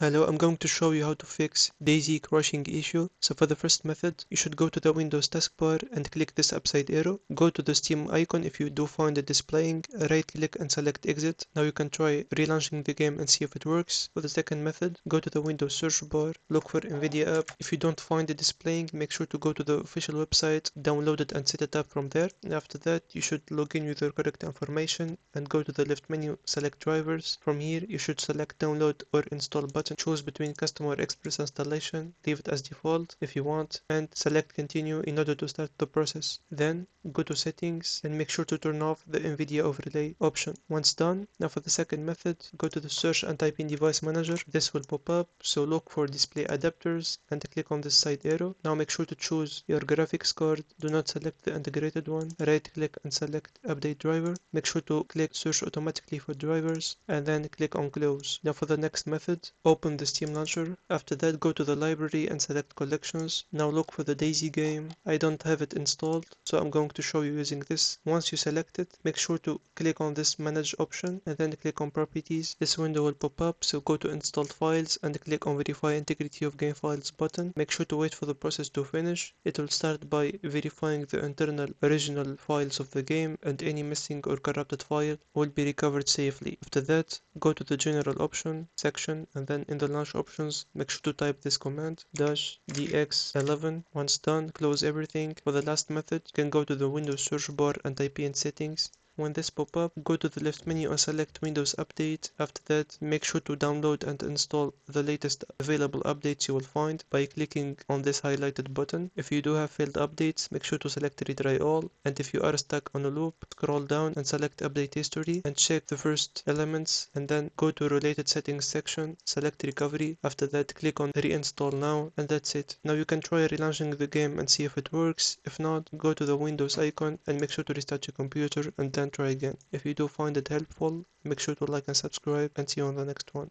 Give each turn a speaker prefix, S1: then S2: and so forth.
S1: Hello, I'm going to show you how to fix DayZ crashing issue. So for the first method, you should go to the Windows taskbar and click this upside arrow. Go to the Steam icon if you do find it displaying, right click and select exit. Now you can try relaunching the game and see if it works. For the second method, go to the Windows search bar, look for Nvidia app. If you don't find it displaying, make sure to go to the official website, download it and set it up from there. And after that, you should log in with your correct information and go to the left menu, select drivers. From here, you should select download or install button. Choose between custom or express installation, leave it as default if you want, and select continue in order to start the process. Then go to settings and make sure to turn off the Nvidia overlay option. Once done, now for the second method, go to the search and type in device manager. This will pop up, so look for display adapters and click on this side arrow. Now make sure to choose your graphics card. Do not select the integrated one. Right click and select update driver. Make sure to click search automatically for drivers and then click on close. Now for the next method, open the Steam launcher. After that, go to the library and select collections. Now look for the DayZ game. I don't have it installed, so I'm going to show you using this. Once you select it, make sure to click on this manage option and then click on properties. This window will pop up, so go to installed files and click on verify integrity of game files button. Make sure to wait for the process to finish. It will start by verifying the internal original files of the game, and any missing or corrupted file will be recovered safely. After that, go to the general option section and then in the launch options, make sure to type this command -dx11. Once done, close everything. For the last method, you can go to the Windows search bar and type in settings. When this pop up, go to the left menu and select Windows Update. After that, make sure to download and install the latest available updates you will find by clicking on this highlighted button. If you do have failed updates, make sure to select Retry All, and if you are stuck on a loop, scroll down and select Update History and check the first elements, and then go to Related Settings section, select Recovery. After that, click on Reinstall Now, and that's it. Now you can try relaunching the game and see if it works. If not, go to the Windows icon and make sure to restart your computer and then try again. If you do find it helpful, make sure to like and subscribe, and see you on the next one.